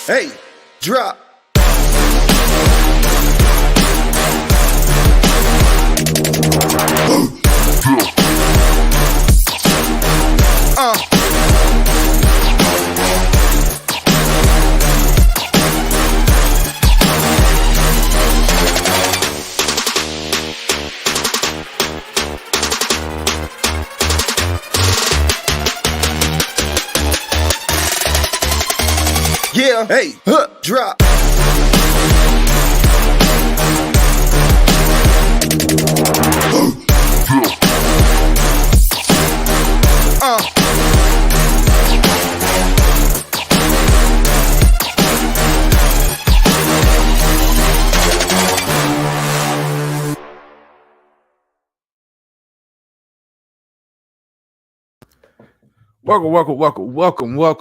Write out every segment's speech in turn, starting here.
Hey, drop. Yeah, hey, drop.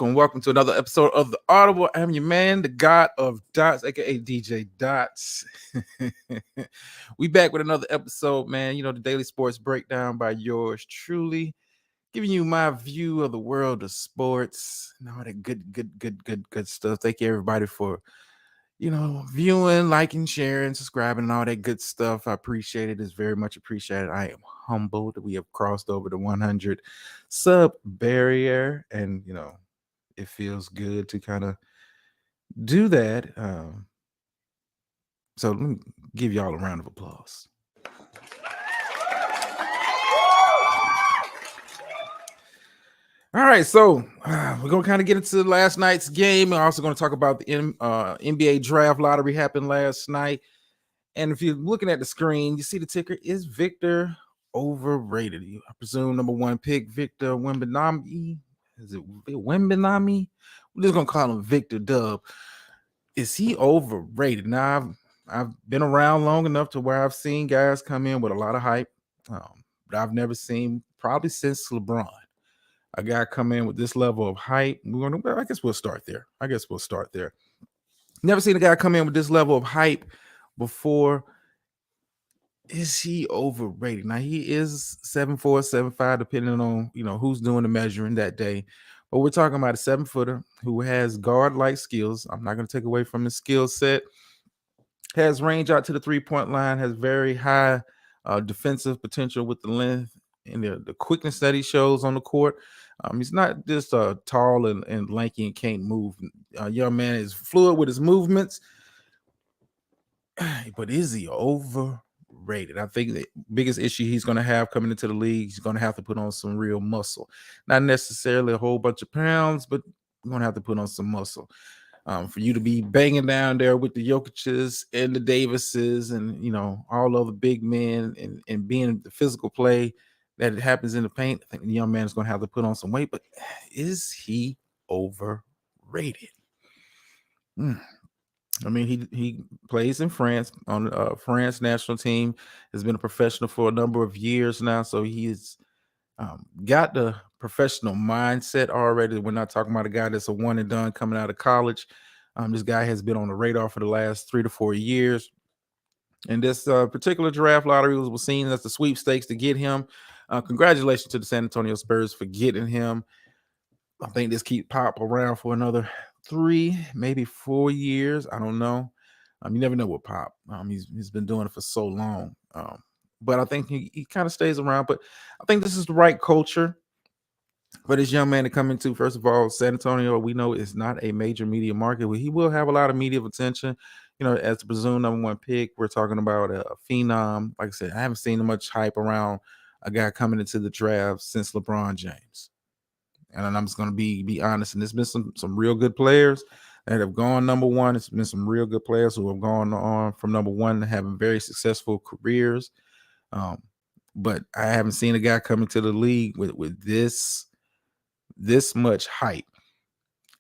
Welcome to another episode of The Audible. I'm your man, the God of Dots, aka DJ Dots. We back with another episode, man. You know, the daily sports breakdown by yours truly, giving you my view of the world of sports and all that good stuff. Thank you everybody for viewing, liking, sharing, subscribing, and all that good stuff. I appreciate it. It's very much appreciated. I am humbled that we have crossed over the 100 sub barrier, and it feels good to kind of do that. So let me give y'all a round of applause. All right, so we're gonna kind of get into last night's game. We're also going to talk about the NBA draft lottery happened last night. And if you're looking at the screen, you see the ticker is Victor overrated. I presume number one pick, Victor Wembanyama. Is it Wembanyama? We're just gonna call him Victor Dub. Is he overrated? Now I've been around long enough to where I've seen guys come in with a lot of hype, but I've never seen, probably since LeBron, a guy come in with this level of hype. I guess we'll start there. Never seen a guy come in with this level of hype before. Is he overrated? Now he is 7'4", 7'5", depending on who's doing the measuring that day. But we're talking about a 7-footer who has guard-like skills. I'm not going to take away from his skill set. Has range out to the 3-point line. Has very high defensive potential with the length and the quickness that he shows on the court. He's not just tall and lanky and can't move. Young man is fluid with his movements. But is he overrated? I think the biggest issue he's going to have coming into the league, he's going to have to put on some real muscle. Not necessarily a whole bunch of pounds, but you're going to have to put on some muscle. For you to be banging down there with the Jokic's and the Davises and, all other big men and being the physical play that it happens in the paint, I think the young man is going to have to put on some weight. But is he overrated? I mean, he plays in France on France national team, has been a professional for a number of years now. So he's got the professional mindset already. We're not talking about a guy that's a one and done coming out of college. This guy has been on the radar for the last 3 to 4 years. And this particular draft lottery was seen as the sweepstakes to get him. Congratulations to the San Antonio Spurs for getting him. I think this keep Pop around for another 3, maybe 4 years. I don't know. You never know with Pop. He's been doing it for so long. But I think he kind of stays around. But I think this is the right culture for this young man to come into. First of all, San Antonio, we know, is not a major media market. He will have a lot of media attention. As the presumed number one pick, we're talking about a phenom. Like I said, I haven't seen much hype around a guy coming into the draft since LeBron James. And I'm just going to be honest. And there's been some real good players that have gone number one. It's been some real good players who have gone on from number one to having very successful careers. But I haven't seen a guy come into the league with this much hype.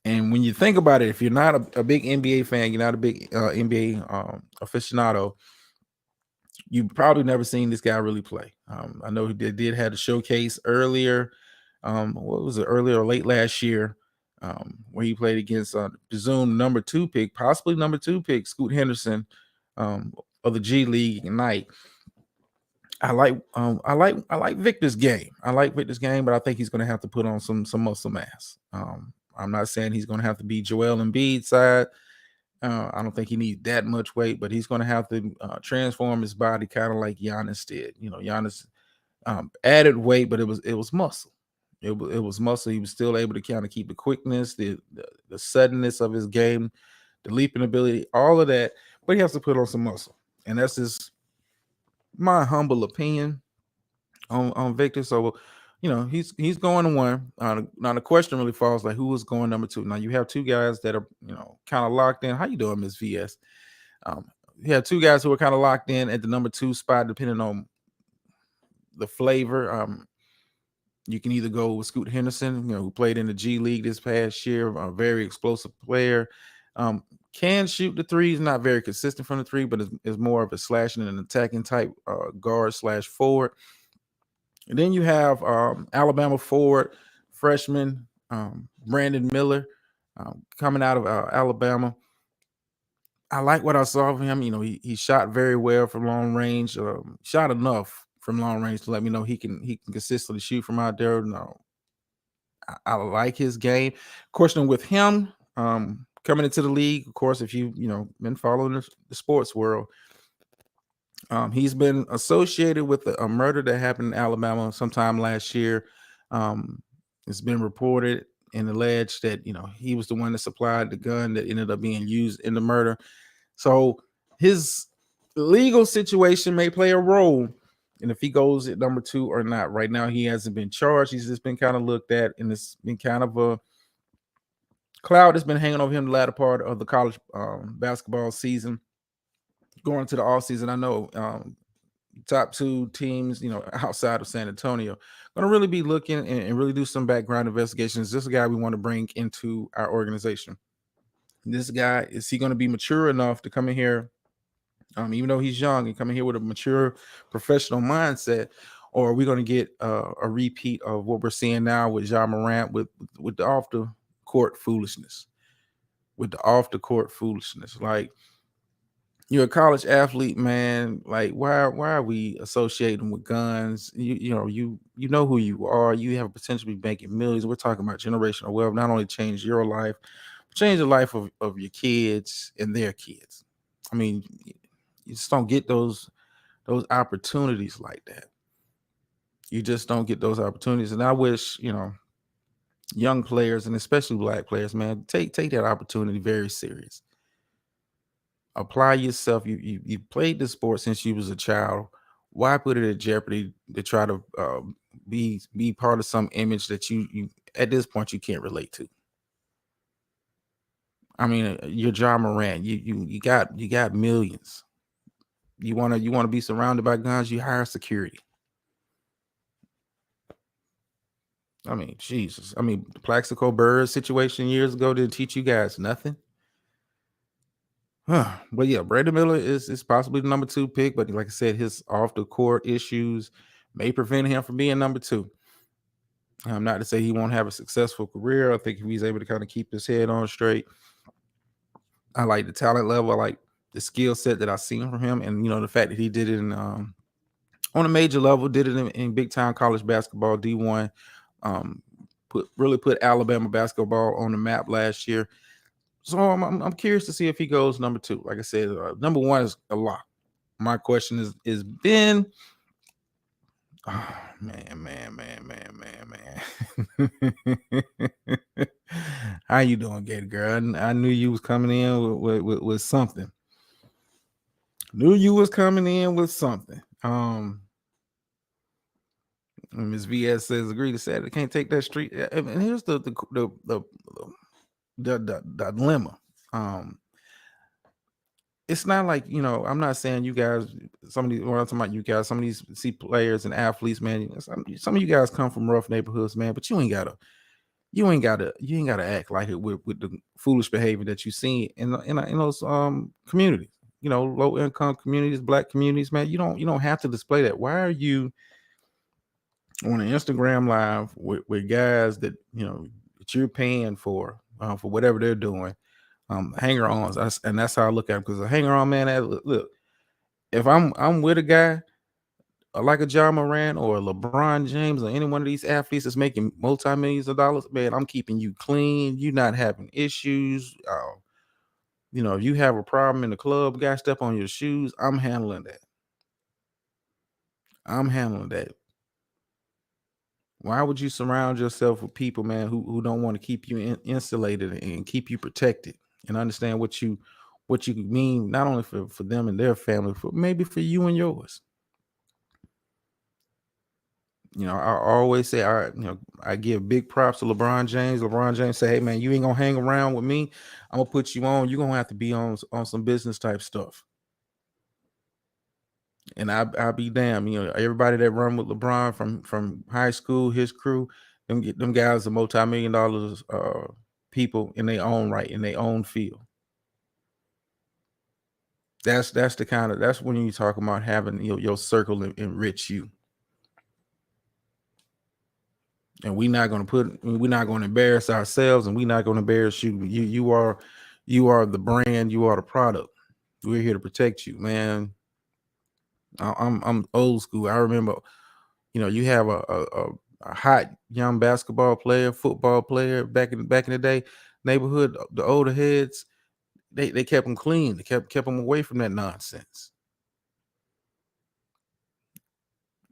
And when you think about it, if you're not a big NBA fan, you're not a big NBA aficionado, you've probably never seen this guy really play. I know he did have a showcase earlier. What was it, earlier or late last year, where he played against presumed number 2 pick, possibly number 2 pick, Scoot Henderson of the G League Ignite. I like Victor's game. But I think he's going to have to put on some muscle mass. I'm not saying he's going to have to be Joel Embiid side. I don't think he needs that much weight, but he's going to have to transform his body kind of like Giannis did. Giannis added weight, but it was muscle. It was muscle. He was still able to kind of keep the quickness, the suddenness of his game, the leaping ability, all of that. But he has to put on some muscle, and that's just my humble opinion on Victor. So, he's going to one. Now the question really falls like who is going number two. Now you have two guys that are kind of locked in. How you doing, Miss VS? Um, you have two guys who are kind of locked in at the number two spot, depending on the flavor. You can either go with Scoot Henderson, who played in the G League this past year, a very explosive player. Can shoot the threes, not very consistent from the three, but is more of a slashing and attacking type guard / forward. And then you have Alabama forward freshman Brandon Miller coming out of Alabama. I like what I saw of him. He shot very well from long range. Shot enough from long range to let me know he can consistently shoot from out there. No, I like his game. Question with him coming into the league, of course, if you've been following the sports world, he's been associated with a murder that happened in Alabama sometime last year. It's been reported and alleged that he was the one that supplied the gun that ended up being used in the murder. So his legal situation may play a role and if he goes at number two or not. Right now, he hasn't been charged. He's just been kind of looked at, and it's been kind of a cloud that's been hanging over him the latter part of the college basketball season. Going into the off season, I know top two teams, outside of San Antonio, going to really be looking and really do some background investigations. This is a guy we want to bring into our organization. This guy, is he going to be mature enough to come in here, even though he's young, and come in here with a mature professional mindset? Or are we going to get a repeat of what we're seeing now with Ja Morant with the off the court foolishness? Like, you're a college athlete, man. Like, why are we associating with guns? You know who you are. You have potential to be making millions. We're talking about generational wealth. Not only change your life, but change the life of your kids and their kids. I mean, you just don't get those opportunities like that. You just don't get those opportunities. And I wish, young players and especially black players, man, take that opportunity very serious. Apply yourself. You played the sport since you was a child. Why put it at jeopardy to try to be part of some image that you at this point you can't relate to? I mean, you're Ja Morant. You got millions. You wanna be surrounded by guns. You hire security. I mean, Jesus. I mean, the Plaxico Bird situation years ago didn't teach you guys nothing. But yeah, Brandon Miller is possibly the number two pick, but like I said, his off the court issues may prevent him from being number two. Not to say he won't have a successful career. I think if he's able to kind of keep his head on straight, I like the talent level. I like the skill set that I've seen from him, and the fact that he did it in on a major level, did it in big time college basketball, D1. Put Alabama basketball on the map last year. So I'm curious to see if he goes number two. Like I said, number one is a lock. My question is Ben. Oh, man. How you doing, Gator girl? I knew you was coming in with something. Knew you was coming in with something. Ms. VS says, agree to Saturday. Can't take that street. And here's the dilemma. It's not like, I'm not saying you guys, when I'm talking about you guys, some of these players and athletes, man, some of you guys come from rough neighborhoods, man, but you ain't gotta act like it with the foolish behavior that you see in those communities, low income communities, black communities, man. You don't have to display that. Why are you on an Instagram live with guys that that you're paying for whatever they're doing, hanger-ons, and that's how I look at it. Because a hanger-on, man, look, if I'm with a guy, like a John Moran or a LeBron James or any one of these athletes that's making multi-millions of dollars, man, I'm keeping you clean. You not having issues. If you have a problem in the club, guy step on your shoes, I'm handling that. I'm handling that. Why would you surround yourself with people, man, who don't want to keep you insulated and keep you protected and understand what you mean, not only for them and their family, for maybe for you and yours. I always say, I give big props to LeBron James. LeBron James say, hey man, you ain't gonna hang around with me. I'm gonna put you on. You're gonna have to be on some business type stuff. And I'll be damn. Everybody that run with LeBron from high school, his crew, them guys are multi-million dollars people in their own right, in their own field. That's that's when you talk about having your circle enrich you. And we're not going to embarrass ourselves, and we're not going to embarrass you. You are the brand, you are the product. We're here to protect you, man. I'm old school. I remember, you have a hot young basketball player, football player back in the day, neighborhood, the older heads, they kept them clean. They kept them away from that nonsense.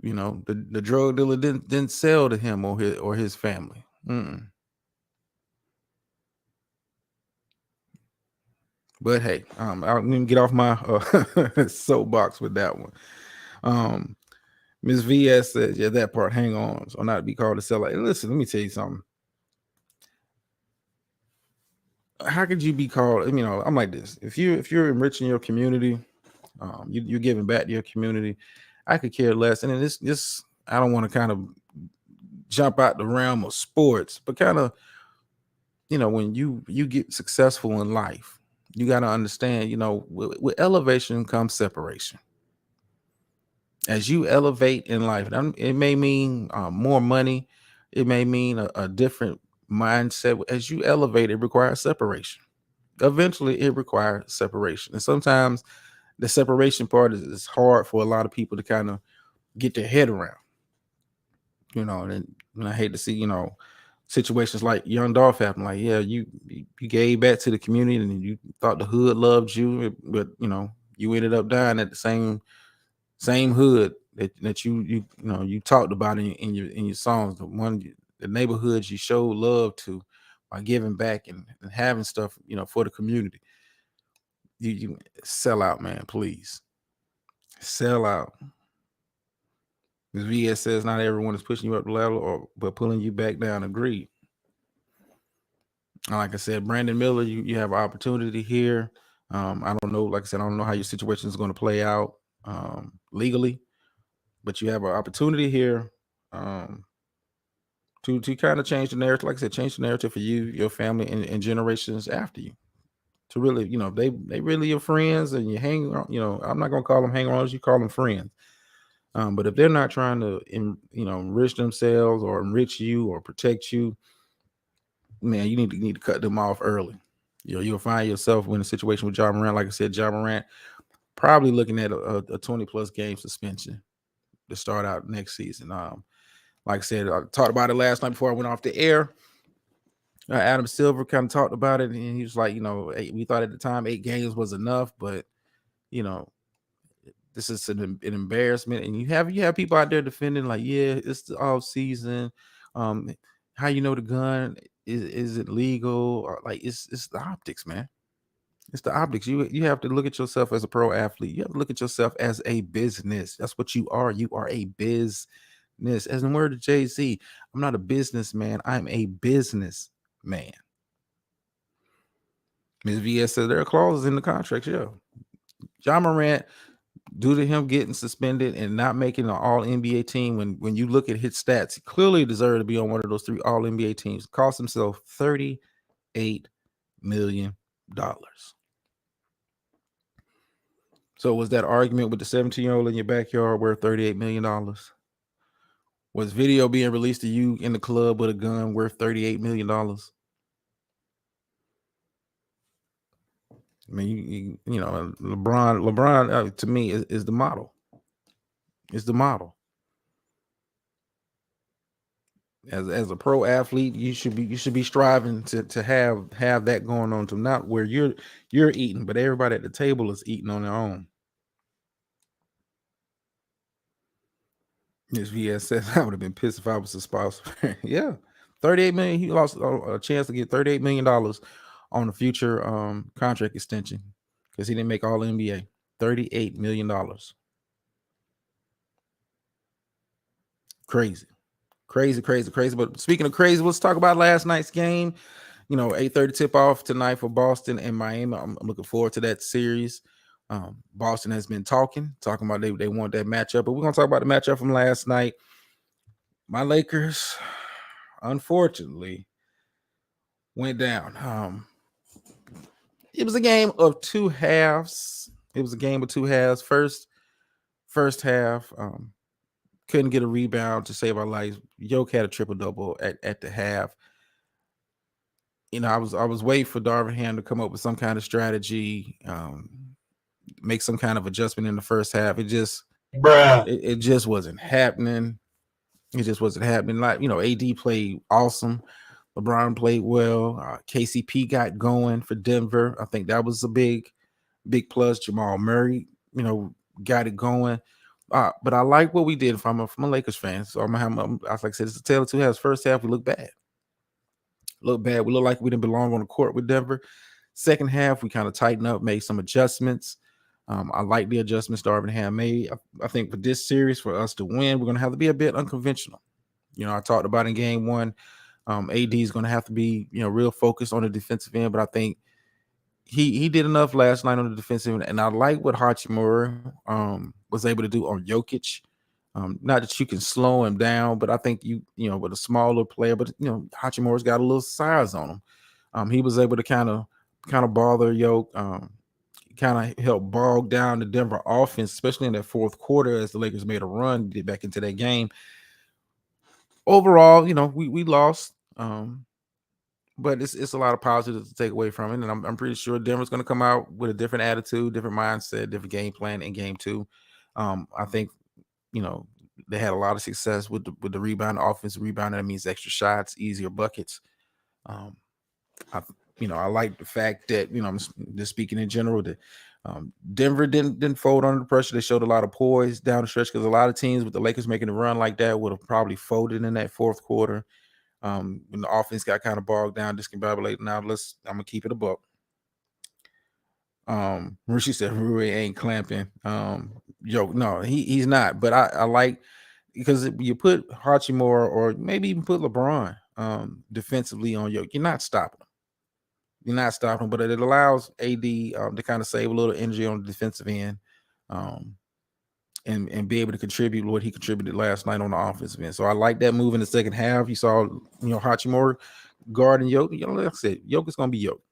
The drug dealer didn't sell to him or his family. But hey, I'm gonna get off my soapbox with that one. Ms. VS says, yeah, that part, hang on. So not to be called a sellout. Listen, let me tell you something. How could you be called? I'm like this. If you're enriching your community, you're giving back to your community, I could care less. And then this I don't want to kind of jump out the realm of sports, but kind of, when you get successful in life, you got to understand, with elevation comes separation. As you elevate in life, it may mean more money, it may mean a different mindset. As you elevate, it requires separation. Eventually it requires separation, and sometimes the separation part is hard for a lot of people to kind of get their head around. And I hate to see situations like Young Dolph happen. Like, yeah, you gave back to the community and you thought the hood loved you, but you ended up dying at the same hood that you talked about in your songs, the neighborhoods you showed love to by giving back and having stuff for the community. You sell out, man. Please sell out. Ms. VS says not everyone is pushing you up the ladder but pulling you back down. Agreed. Like I said, Brandon Miller, you have an opportunity here. I don't know, like I said, I don't know how your situation is going to play out legally, but you have an opportunity here to kind of change the narrative. Like I said, change the narrative for you, your family, and generations after you. To really, they really your friends, and you hang around. I'm not gonna call them hang-arounds. You call them friends. But if they're not trying to, enrich themselves or enrich you or protect you, man, you need to cut them off early. You'll find yourself in a situation with John Morant. Like I said, John Morant probably looking at a 20+ game suspension to start out next season. Like I said, I talked about it last night before I went off the air. Adam Silver kind of talked about it, and he was like, we thought at the time 8 games was enough, but you know, this is an embarrassment. And you have people out there defending, like, yeah, it's the off season. How the gun is it legal? Or like it's the optics, man. It's the optics. You have to look at yourself as a pro athlete. You have to look at yourself as a business. That's what you are. You are a business. As in the word of Jay-Z, I'm not a businessman. I'm a business man. Ms. VS says there are clauses in the contracts. Yeah. John Morant, due to him getting suspended and not making an all NBA team, when you look at his stats, he clearly deserved to be on one of those 3 all NBA teams. Cost himself $38 million. So was that argument with the 17-year-old in your backyard worth $38 million? Was video being released to you in the club with a gun worth $38 million? I mean, LeBron to me is the model. It's the model. As a pro athlete, you should be striving to have that going on, to not where you're eating, but everybody at the table is eating on their own. Yes, VS says I would have been pissed if I was a spouse. Yeah, 38 million. He lost a chance to get $38 million on a future contract extension because he didn't make All NBA. $38 million. Crazy, crazy, crazy, crazy. But speaking of crazy, let's talk about last night's game. 8:30 tip off tonight for Boston and Miami. I'm looking forward to that series. Boston has been talking about they want that matchup, but we're gonna talk about the matchup from last night. My Lakers, unfortunately, went down. It was a game of two halves. First half, couldn't get a rebound to save our lives. Yoke had a triple double at the half. I was waiting for Darvin Ham to come up with some kind of strategy, make some kind of adjustment in the first half. It just wasn't happening. It just wasn't happening. Like, AD played awesome. LeBron played well. KCP got going for Denver. I think that was a big plus. Jamal Murray, got it going. But I like what we did from a Lakers fan. So I'm gonna have, like I said, it's a tale of two halves. First half, we look bad. We look like we didn't belong on the court with Denver. Second half, we kind of tightened up, made some adjustments. I like the adjustments Darvin Ham made. I think for this series, for us to win, we're going to have to be a bit unconventional. I talked about in game one, AD is going to have to be, real focused on the defensive end, but I think he did enough last night on the defensive end, and I like what Hachimura was able to do on Jokic. Not that you can slow him down, but I think with a smaller player, but Hachimura's got a little size on him. He was able to kind of bother Yoke, kind of help bog down the Denver offense, especially in that fourth quarter as the Lakers made a run, get back into that game. Overall, we lost, but it's a lot of positives to take away from it, and I'm pretty sure Denver's going to come out with a different attitude, different mindset, different game plan in game two. I think they had a lot of success with the rebound, offensive rebound. That means extra shots, easier buckets. I like the fact that I'm just speaking in general that Denver didn't fold under the pressure. They showed a lot of poise down the stretch because a lot of teams with the Lakers making a run like that would have probably folded in that fourth quarter. When the offense got kind of bogged down, discombobulated. Now I'm gonna keep it a buck. Rishi said Rui ain't clamping. No, he's not. But I like, because you put Hachimura or maybe even put LeBron defensively on Yoke, you're not stopping him. But it allows AD to kind of save a little energy on the defensive end, and be able to contribute what he contributed last night on the offensive end. So I like that move in the second half. You saw, Hachimura guarding Yoke. Like I said, Yoke is going to be Yoke,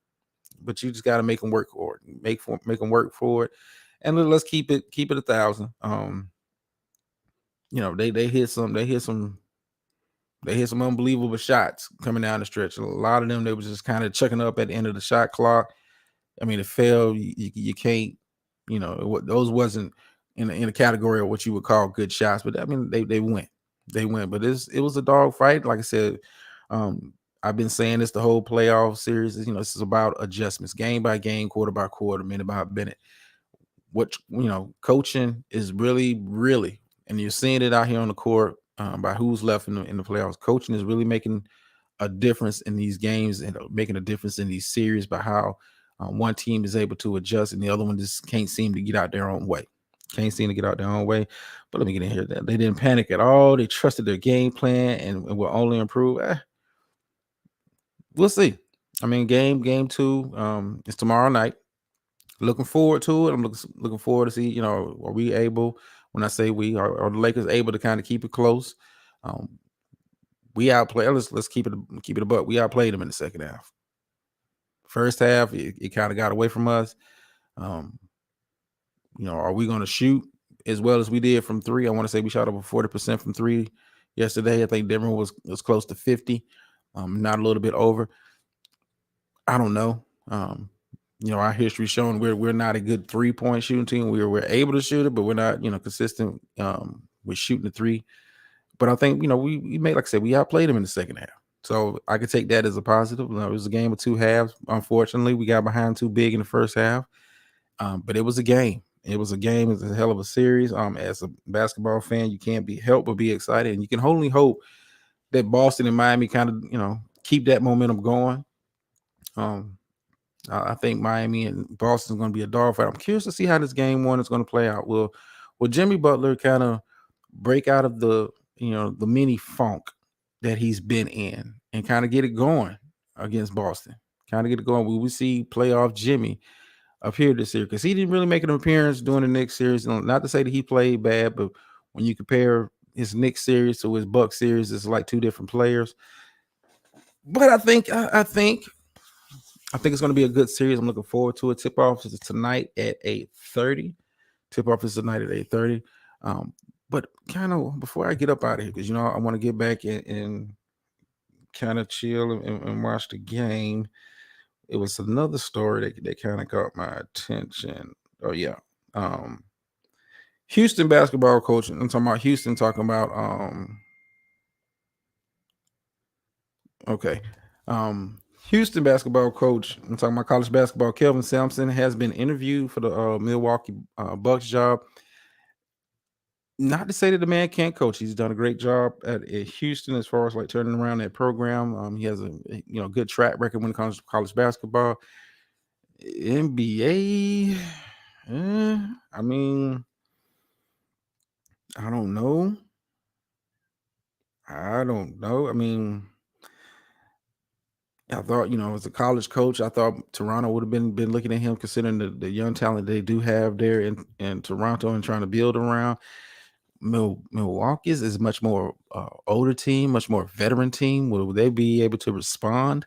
but you just got to make him work for it. Make him work for it. And let's keep it 1,000. They hit some unbelievable shots coming down the stretch. A lot of them, they was just kind of chucking up at the end of the shot clock. I mean, it fell. You can't, those wasn't in a category of what you would call good shots. But I mean, they went. But it was a dog fight. Like I said, I've been saying this the whole playoff series. This is about adjustments, game by game, quarter by quarter, minute by minute. What coaching is really, really, and you're seeing it out here on the court by who's left in the playoffs. Coaching is really making a difference in these games and making a difference in these series by how one team is able to adjust and the other one just can't seem to get out their own way. But let me get in here. They didn't panic at all. They trusted their game plan and will only improve. We'll see. I mean, game two is tomorrow night. Looking forward to it. I'm looking forward to see, are we able, when I say we, are the Lakers able to kind of keep it close? We outplayed, let's keep it a buck. We outplayed them in the second half. First half, it kind of got away from us. Are we going to shoot as well as we did from three? I want to say we shot over 40% from three yesterday. I think Denver was close to 50, not a little bit over. I don't know. Our history showing we're not a good 3-point shooting team. We're able to shoot it, but we're not, consistent with shooting the three. But I think, we made, like I said, we outplayed them in the second half. So I could take that as a positive. It was a game of two halves. Unfortunately, we got behind too big in the first half. But it was a game. It was a game. It's a hell of a series. As a basketball fan, you can't be helped but be excited, and you can only hope that Boston and Miami kind of, keep that momentum going. Um, I think Miami and Boston is going to be a dogfight. I'm curious to see how this game one is going to play out. Will Jimmy Butler kind of break out of the mini funk that he's been in and kind of get it going against Boston? Kind of get it going. Will we see playoff Jimmy appear this year? Because he didn't really make an appearance during the Knicks series. Not to say that he played bad, but when you compare his Knicks series to his Bucks series, it's like two different players. But I think it's going to be a good series. I'm looking forward to it. Tip-off is tonight at 8:30. Tip-off is tonight at 8:30. But kind of before I get up out of here, because, I want to get back and kind of chill and watch the game. It was another story that kind of caught my attention. Oh, yeah. Houston basketball coach. I'm talking about Houston, talking about okay. Houston basketball coach, I'm talking about college basketball, Kelvin Sampson, has been interviewed for the Milwaukee Bucks job. Not to say that the man can't coach. He's done a great job at Houston as far as like turning around that program. He has a good track record when it comes to college basketball. NBA, I mean, I don't know. I mean, I thought, as a college coach, I thought Toronto would have been looking at him, considering the young talent they do have there in Toronto and trying to build around. Milwaukee is much more older team, much more veteran team. Will they be able to respond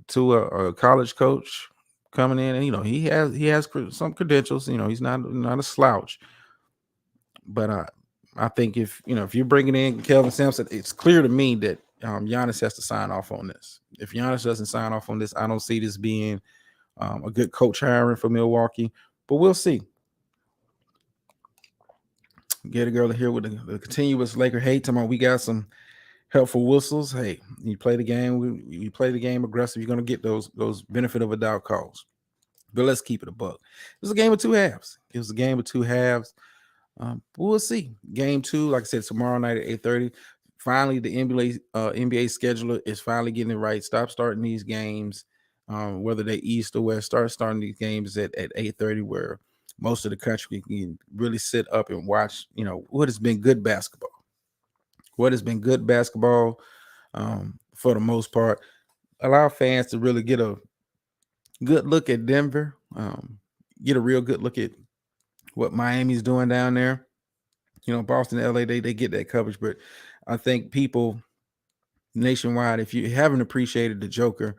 to a college coach coming in? And he has some credentials. He's not a slouch. But I think if you're bringing in Kelvin Sampson, it's clear to me that Giannis has to sign off on this. If Giannis doesn't sign off on this, I don't see this being a good coach hiring for Milwaukee. But we'll see. Get a girl here with the continuous Laker hate. Talking about we got some helpful whistles. Hey, you play the game. You play the game aggressive. You're gonna get those benefit of a doubt calls. But let's keep it a buck. It was a game of two halves. We'll see. Game two, like I said, tomorrow night at 8:30. Finally, the NBA scheduler is finally getting it right. Stop starting these games, whether they East or West. Start starting these games at 8:30, where most of the country can really sit up and watch. What has been good basketball. What has been good basketball, for the most part. Allow fans to really get a good look at Denver. Get a real good look at what Miami's doing down there. Boston, LA, they get that coverage, but I think people nationwide, if you haven't appreciated the Joker,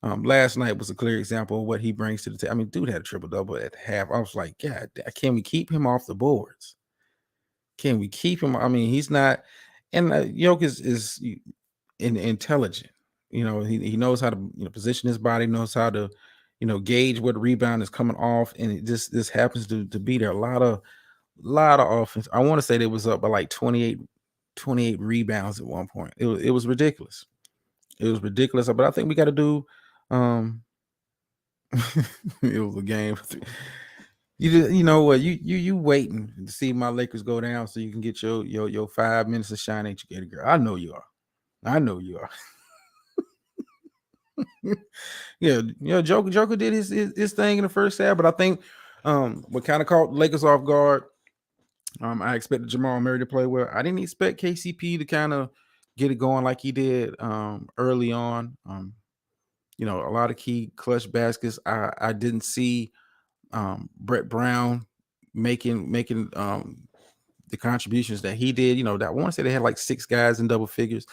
last night was a clear example of what he brings to the table. I mean, dude had a triple double at half. I was like, God, can we keep him off the boards? Can we keep him? I mean, he's not, and Jokic is intelligent. He knows how to position his body, knows how to gauge what rebound is coming off, and it just this happens to be there. A lot of offense. I want to say they was up by like 28 rebounds at one point. It was ridiculous. It was ridiculous. But I think we got to do. It was a game. You know what? You waiting to see my Lakers go down so you can get your 5 minutes of shine, ain't you, girl? I know you are. I know you are. Yeah, Joker did his thing in the first half, but I think what kind of caught Lakers off guard. I expected Jamal Murray to play well. I didn't expect KCP to kind of get it going like he did early on. A lot of key clutch baskets. I didn't see Brett Brown making the contributions that he did. That I want to say they had like 6 guys in double figures,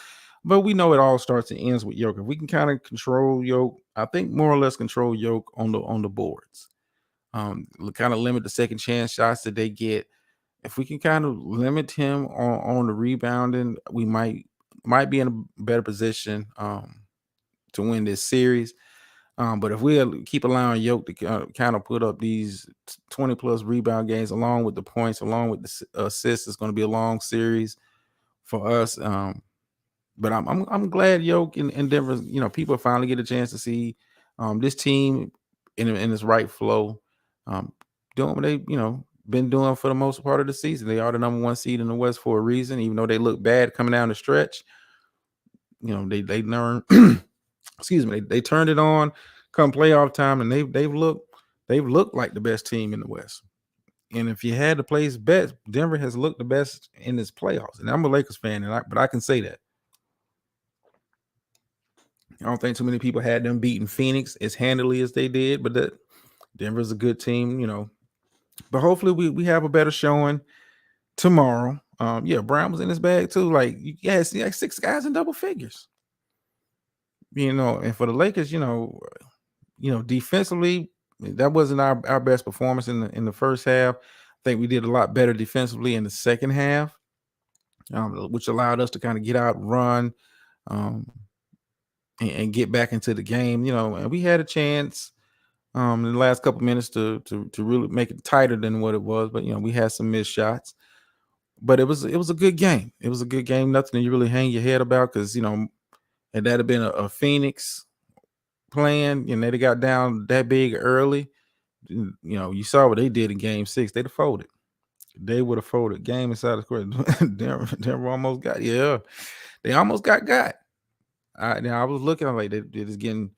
but we know it all starts and ends with Yoke. If we can kind of control Yoke, I think more or less control Yoke on the boards. Kind of limit the second chance shots that they get. If we can kind of limit him on the rebounding, we might be in a better position to win this series. But if we keep allowing Yoke to kind of put up these 20 plus rebound games, along with the points, along with the assists, it's going to be a long series for us. But I'm glad Yoke in Denver, people finally get a chance to see this team in its right flow, doing what they been doing for the most part of the season. They are the number one seed in the West for a reason, even though they look bad coming down the stretch. They learn. Excuse me, they turned it on come playoff time, and they've looked like the best team in the West. And if you had to place bets, Denver has looked the best in this playoffs. And I'm a Lakers fan, but I can say that. I don't think too many people had them beating Phoenix as handily as they did, but Denver's a good team. But hopefully we have a better showing tomorrow. Brown was in his bag too. Like, see, like 6 guys in double figures. And for the Lakers, defensively, that wasn't our best performance in the first half. I think we did a lot better defensively in the second half, which allowed us to kind of get out, run, and get back into the game. And we had a chance in the last couple minutes to really make it tighter than what it was. But we had some missed shots. But it was a good game. It was a good game. Nothing you really hang your head about, because and that had been a Phoenix playing, they got down that big early. You saw what they did in Game 6. They'd have folded. They would have folded. Game inside the square. Denver almost got. Yeah, they almost got. Now I was looking. I'm like, they're just getting.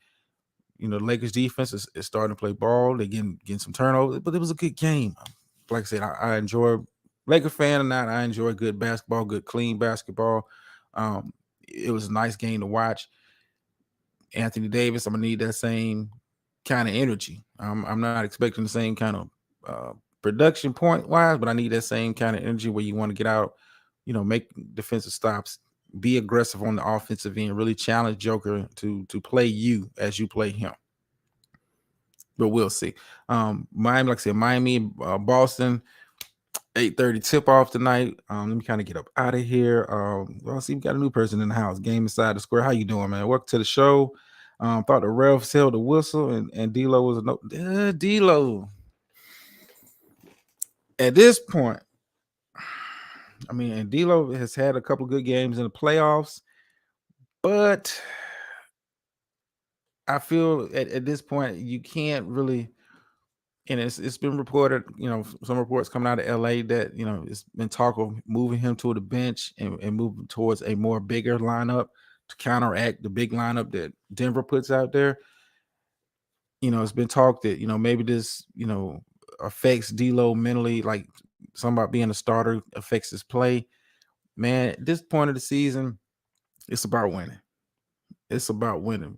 The Lakers defense is starting to play ball. They're getting some turnovers, but it was a good game. Like I said, I enjoy, Laker fan or not, I enjoy good basketball, good clean basketball. It was a nice game to watch. Anthony Davis, I'm gonna need that same kind of energy. I'm not expecting the same kind of production point wise, but I need that same kind of energy where you want to get out, make defensive stops, be aggressive on the offensive end, really challenge Joker to play you as you play him. But we'll see. Miami, like I said, Miami, Boston, 8:30 tip off tonight. Let me kind of get up out of here. Well, see, we got a new person in the house. Game inside the square. How you doing, man? Welcome to the show. Thought the refs held the whistle, and D'Lo was a no. D'Lo. At this point, I mean, and D'Lo has had a couple good games in the playoffs, but I feel at this point you can't really. And it's been reported, some reports coming out of LA that, it's been talk of moving him to the bench and moving towards a more bigger lineup to counteract the big lineup that Denver puts out there. It's been talked that, maybe this, affects D'Lo mentally, like something about being a starter affects his play. Man, at this point of the season, it's about winning. It's about winning.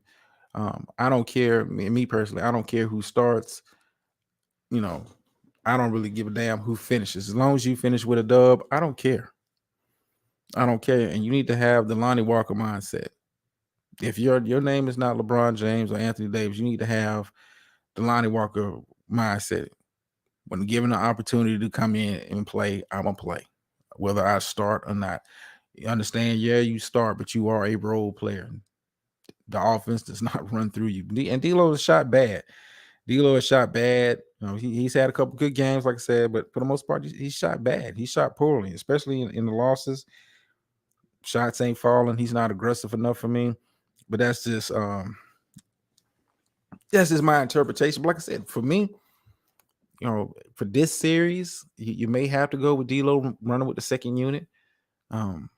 I don't care, me personally, I don't care who starts. I don't really give a damn who finishes. As long as you finish with a dub, I don't care. I don't care. And you need to have the Lonnie Walker mindset. If your name is not LeBron James or Anthony Davis, you need to have the Lonnie Walker mindset. When given the opportunity to come in and play, I'm going to play, whether I start or not. You understand? Yeah, you start, but you are a role player. The offense does not run through you. And D'Lo is shot bad. D'Lo has shot bad. He's had a couple good games, like I said, but for the most part, he shot bad. He shot poorly, especially in the losses. Shots ain't falling. He's not aggressive enough for me. But that's just my interpretation. But like I said, for me, for this series, you may have to go with D'Lo running with the second unit. Go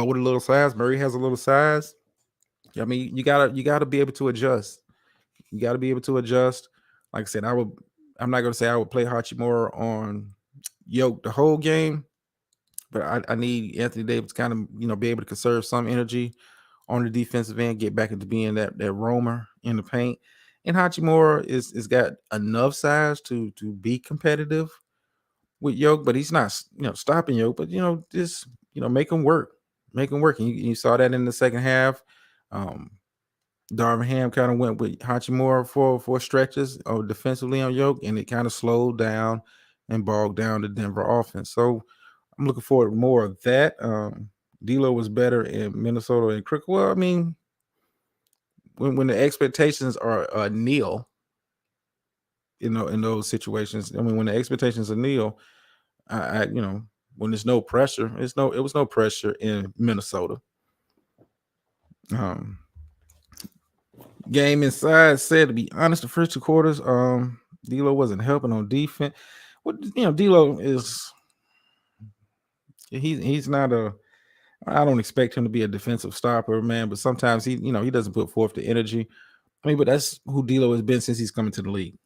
with a little size. Murray has a little size. I mean, you gotta be able to adjust. You got to be able to adjust. Like I said, I'm not going to say I would play Hachimura on Yoke the whole game, but I need Anthony Davis to kind of, be able to conserve some energy on the defensive end, get back into being that roamer in the paint. And Hachimura is got enough size to be competitive with Yoke, but he's not, stopping Yoke, but just make him work. Make him work. And you saw that in the second half. Darvin Ham kind of went with Hachimura for stretches defensively on Yoke, and it kind of slowed down and bogged down the Denver offense. So I'm looking forward to more of that. D'Lo was better in Minnesota and Cricket. Well, I mean, when the expectations are nil, in those situations. I mean, when the expectations are nil, when there's no pressure, it was no pressure in Minnesota. Um, Game inside said, to be honest, the first 2 quarters, D'Lo wasn't helping on defense. D'Lo he's not a. I don't expect him to be a defensive stopper, man. But sometimes he doesn't put forth the energy. I mean, but that's who D'Lo has been since he's coming to the league.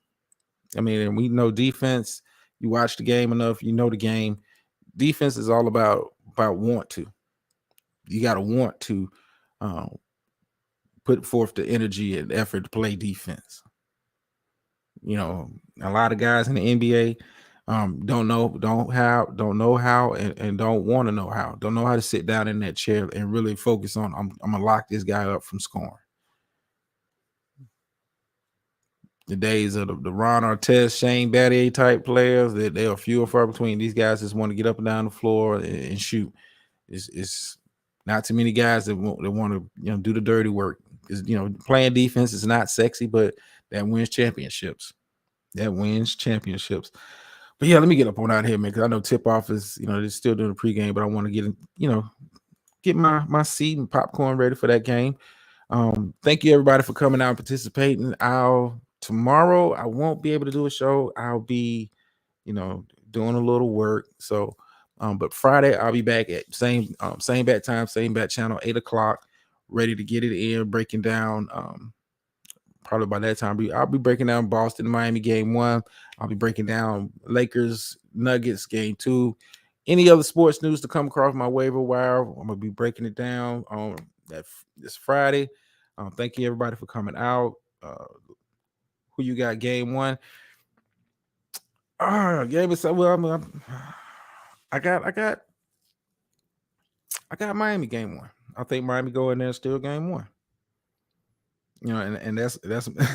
I mean, and we know defense. You watch the game enough, you know the game. Defense is all about want to. You got to want to put forth the energy and effort to play defense. A lot of guys in the NBA don't know how, and don't want to know how. Don't know how to sit down in that chair and really focus on, I'm gonna lock this guy up from scoring. The days of the Ron Artest, Shane Battier type players, they are few and far between. These guys just want to get up and down the floor and shoot. It's not too many guys that want to do the dirty work. Playing defense is not sexy, but that wins championships. But yeah, let me get up on out here, man, because I know tip off is they're still doing the pregame, but I want to get my seat and popcorn ready for that game. Thank you everybody for coming out and participating. Tomorrow I won't be able to do a show. I'll be doing a little work. So but Friday I'll be back at same bat time, same bat channel, 8:00, ready to get it in, breaking down. Probably by that time I'll be breaking down Boston Miami game 1. I'll be breaking down Lakers Nuggets game 2. Any other sports news to come across my waiver wire, I'm gonna be breaking it down on this Friday. Thank you everybody for coming out. Who you got game 1? Game is well. I got Miami game 1. I think Miami go in there still game 1. And that's that's my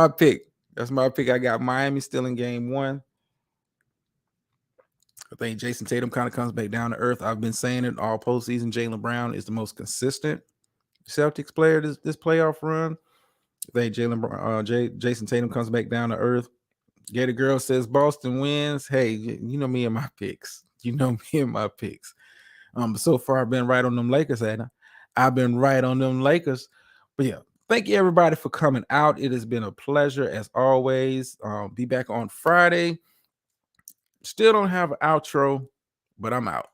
pick. That's my pick. I got Miami still in game 1. I think Jason Tatum kind of comes back down to earth. I've been saying it all postseason. Jaylen Brown is the most consistent Celtics player this playoff run. I think Jason Tatum comes back down to earth. Gator Girl says Boston wins. Hey, you know me and my picks. But so far I've been right on them Lakers, and I've been right on them Lakers. But yeah, thank you everybody for coming out. It has been a pleasure as always. Be back on Friday. Still don't have an outro, but I'm out.